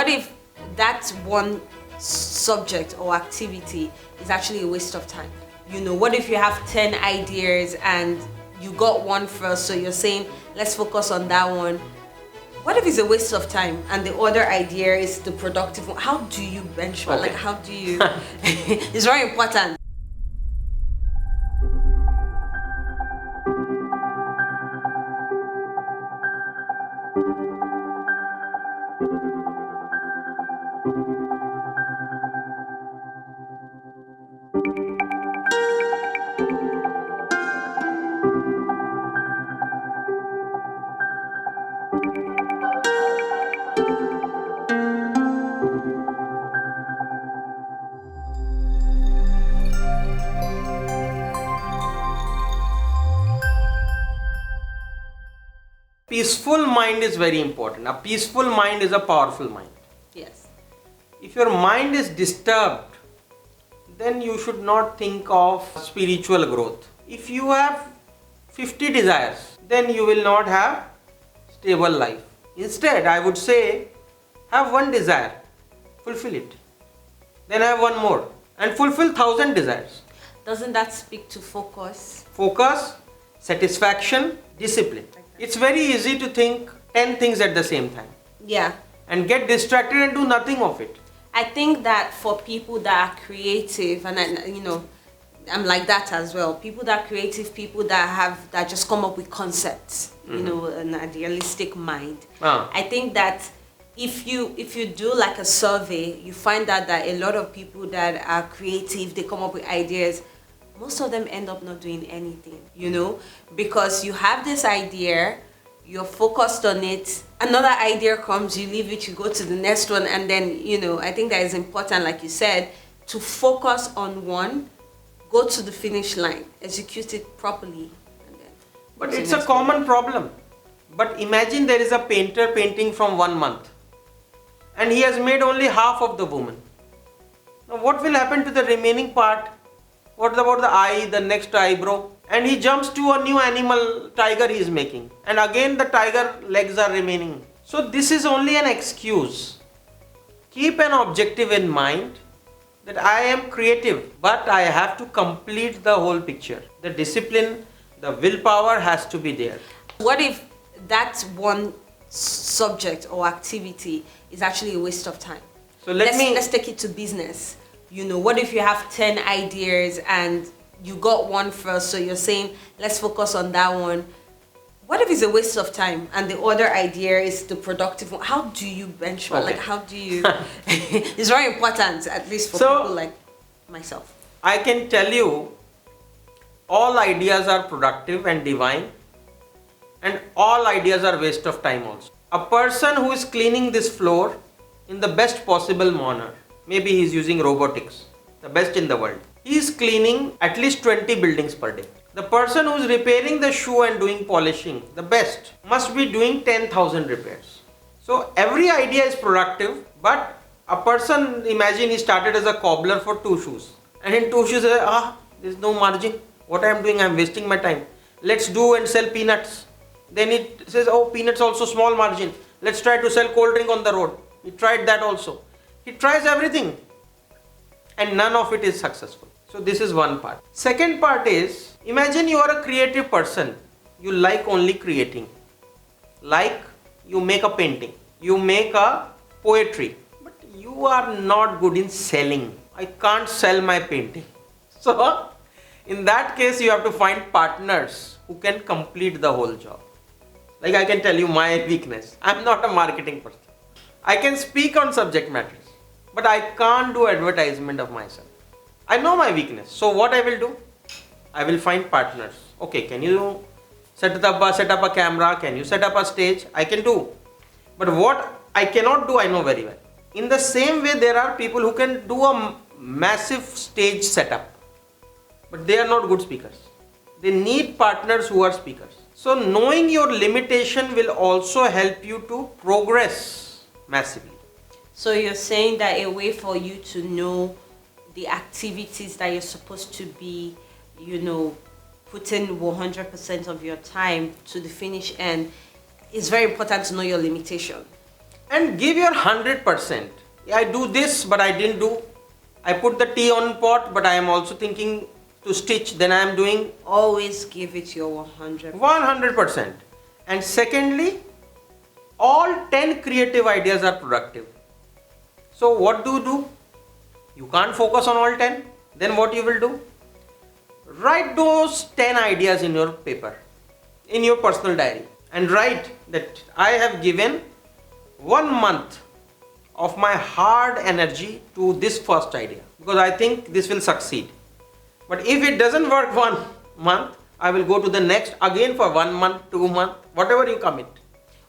What if that one subject or activity is actually a waste of time? What if you have 10 ideas and you got one first, so you're saying, let's focus on that one. What if it's a waste of time and the other idea is the productive one? How do you benchmark? Okay. Like, how do you? It's very important. Peaceful mind is very important. A peaceful mind is a powerful mind. Yes. If your mind is disturbed, then you should not think of spiritual growth. If you have 50 desires, then you will not have stable life. Instead, I would say, have one desire, fulfill it. Then have one more and fulfill 1,000 desires. Doesn't that speak to focus? Focus, satisfaction, discipline. It's very easy to think 10 things at the same time Yeah. and get distracted and do nothing of it. I think that for people that are creative, and I'm like that as well. People that are creative, people that just come up with concepts, an idealistic mind. I think that if you do like a survey, you find out that a lot of people that are creative, they come up with ideas. Most of them end up not doing anything, because you have this idea, you're focused on it, another idea comes, you leave it, you go to the next one, and then, I think that is important, like you said, to focus on one, go to the finish line, execute it properly. And then But it's a common problem. But imagine there is a painter painting from 1 month and he has made only half of the woman. Now what will happen to the remaining part? What about the eye, the next eyebrow? And he jumps to a new animal, tiger he is making. And again the tiger legs are remaining. So this is only an excuse. Keep an objective in mind that I am creative, but I have to complete the whole picture. The discipline, the willpower has to be there. What if that one subject or activity is actually a waste of time? So let's take it to business. What if you have 10 ideas and you got one first, so you're saying, let's focus on that one. What if it's a waste of time and the other idea is the productive one? How do you benchmark? Okay. Like, how do you? It's very important, at least for people like myself. I can tell you, all ideas are productive and divine, and all ideas are waste of time also. A person who is cleaning this floor in the best possible manner, maybe he is using robotics, the best in the world. He is cleaning at least 20 buildings per day. The person who is repairing the shoe and doing polishing, the best, must be doing 10,000 repairs. So every idea is productive, but a person, imagine he started as a cobbler for 2 shoes. And in 2 shoes, there is no margin. What I am doing, I am wasting my time. Let's do and sell peanuts. Then it says, oh, peanuts also small margin. Let's try to sell cold drink on the road. He tried that also. He tries everything and none of it is successful. So this is one part. Second part is, imagine you are a creative person. You like only creating. Like you make a painting, you make a poetry, but you are not good in selling. I can't sell my painting. So in that case, you have to find partners who can complete the whole job. Like I can tell you my weakness. I'm not a marketing person. I can speak on subject matters, but I can't do advertisement of myself. I know my weakness. So what I will do? I will find partners. Okay, can you set up a camera? Can you set up a stage? I can do. But what I cannot do, I know very well. In the same way, there are people who can do a massive stage setup, but they are not good speakers. They need partners who are speakers. So knowing your limitation will also help you to progress massively. So you're saying that a way for you to know the activities that you're supposed to be, putting 100% of your time to the finish end, it's very important to know your limitation. and give your 100%. I do this, but I didn't do. I put the tea on pot, but I am also thinking to stitch. Then I am doing Always give it your 100. 100%. And secondly, all 10 creative ideas are productive. So what do? You can't focus on all 10. Then what you will do? Write those 10 ideas in your paper, in your personal diary, and write that I have given 1 month of my hard energy to this first idea because I think this will succeed. But if it doesn't work 1 month, I will go to the next again for 1 month, 2 months, whatever you commit.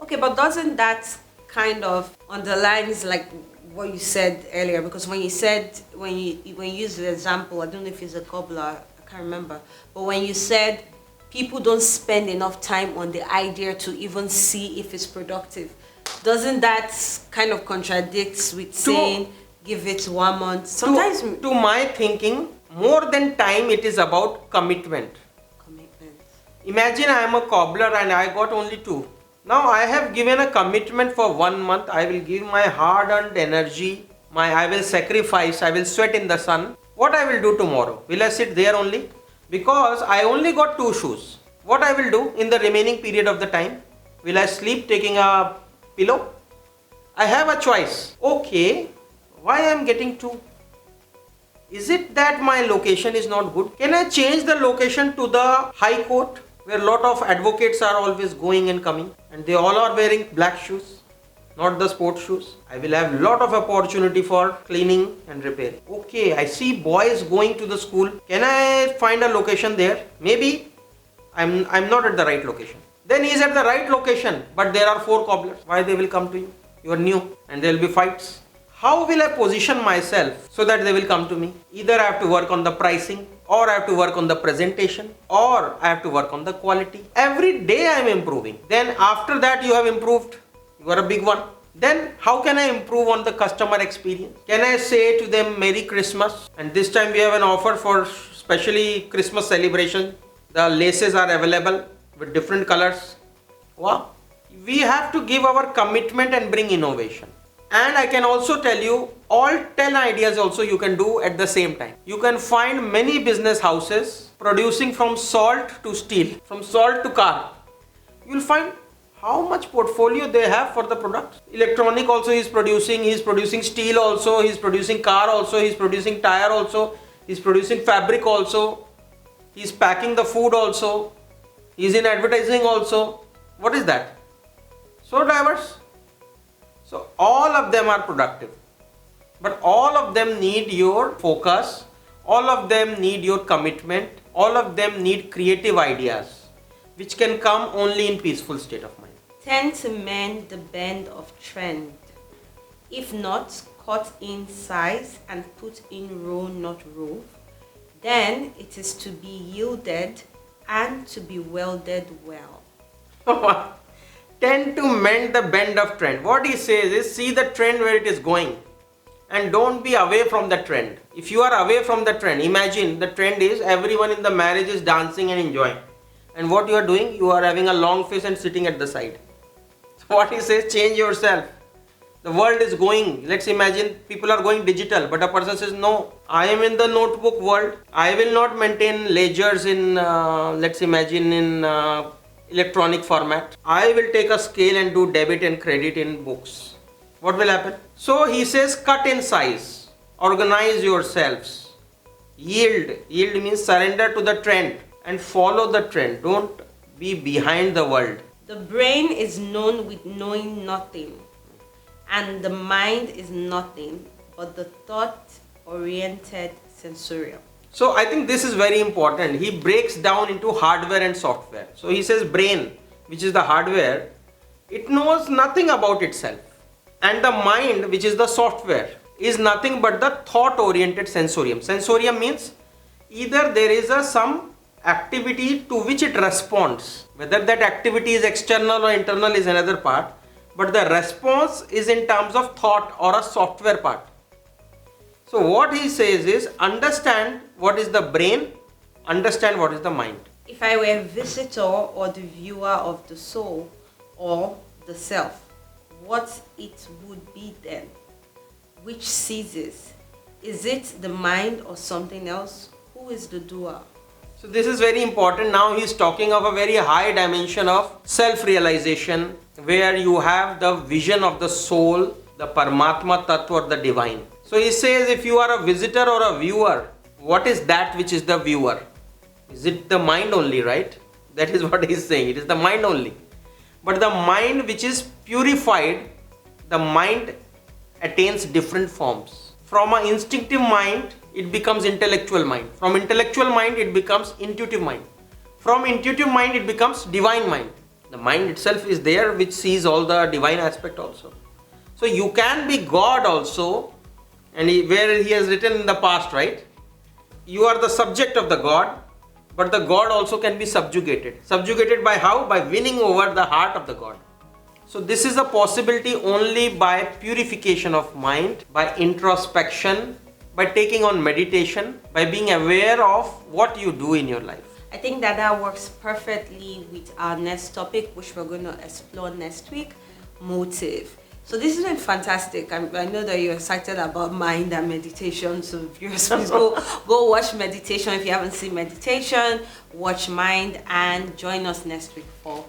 Okay, but doesn't that kind of underlines like what you said earlier? Because when you said when you use the example, I don't know if it's a cobbler, I can't remember, but when you said people don't spend enough time on the idea to even see if it's productive, doesn't that kind of contradicts with saying give it 1 month? Sometimes to my thinking, more than time, it is about commitment. Imagine I am a cobbler and I got only 2. Now I have given a commitment for 1 month. I will give my hard-earned energy. I will sacrifice. I will sweat in the sun. What I will do tomorrow? Will I sit there only? Because I only got 2 shoes. What I will do in the remaining period of the time? Will I sleep taking a pillow? I have a choice. Okay, why I am getting 2? Is it that my location is not good? Can I change the location to the high court where a lot of advocates are always going and coming and they all are wearing black shoes, not the sports shoes? I will have lot of opportunity for cleaning and repairing. Okay, I see boys going to the school. Can I find a location there? Maybe I'm not at the right location. Then he is at the right location, but there are 4 cobblers. Why they will come to you? You are new and there will be fights. How will I position myself so that they will come to me? Either I have to work on the pricing, or I have to work on the presentation, or I have to work on the quality. Every day I am improving. Then after that you have improved. You are a big one. Then how can I improve on the customer experience? Can I say to them Merry Christmas? And this time we have an offer for specially Christmas celebration. The laces are available with different colors. Wow. We have to give our commitment and bring innovation. And I can also tell you, all 10 ideas also you can do at the same time. You can find many business houses producing from salt to steel, from salt to car. You will find how much portfolio they have for the products. Electronic also he is producing steel also, he is producing car also, he is producing tire also, he is producing fabric also, he is packing the food also, he is in advertising also. What is that? So diverse. So all of them are productive, but all of them need your focus, all of them need your commitment, all of them need creative ideas, which can come only in peaceful state of mind. Tend to mend the bend of trend. If not, cut in size and put in row, not rove. Then it is to be yielded and to be welded well. Tend to mend the bend of trend. What he says is, see the trend where it is going and don't be away from the trend. If you are away from the trend, imagine the trend is everyone in the marriage is dancing and enjoying, and what you are doing, you are having a long face and sitting at the side. So what he says, change yourself. The world is going, let's imagine people are going digital, but a person says, no, I am in the notebook world. I will not maintain ledgers in, let's imagine in electronic format. I will take a scale and do debit and credit in books. What will happen? So he says, cut in size, organize yourselves, yield. Yield means surrender to the trend and follow the trend. Don't be behind the world. The brain is known with knowing nothing, and the mind is nothing but the thought-oriented sensorium. So I think this is very important. He breaks down into hardware and software. So he says brain, which is the hardware, it knows nothing about itself. And the mind, which is the software, is nothing but the thought-oriented sensorium. Sensorium means either there is some activity to which it responds. Whether that activity is external or internal is another part. But the response is in terms of thought or a software part. So what he says is, understand what is the brain, understand what is the mind. If I were a visitor or the viewer of the soul or the self, what it would be then, which ceases. Is it the mind or something else? Who is the doer? So this is very important. Now he is talking of a very high dimension of self-realization, where you have the vision of the soul, the Paramatma Tattva or the divine. So he says, if you are a visitor or a viewer, what is that which is the viewer? Is it the mind only, right? That is what he is saying. It is the mind only. But the mind which is purified, the mind attains different forms. From an instinctive mind, it becomes intellectual mind. From intellectual mind, it becomes intuitive mind. From intuitive mind, it becomes divine mind. The mind itself is there, which sees all the divine aspect also. So you can be God also, and where he has written in the past, right? You are the subject of the God, but the God also can be subjugated. Subjugated by how? By winning over the heart of the God. So this is a possibility only by purification of mind, by introspection, by taking on meditation, by being aware of what you do in your life. I think that works perfectly with our next topic, which we're going to explore next week, motive. So this has been fantastic. I know that you're excited about mind and meditation. So viewers, please go watch meditation. If you haven't seen meditation, watch mind and join us next week for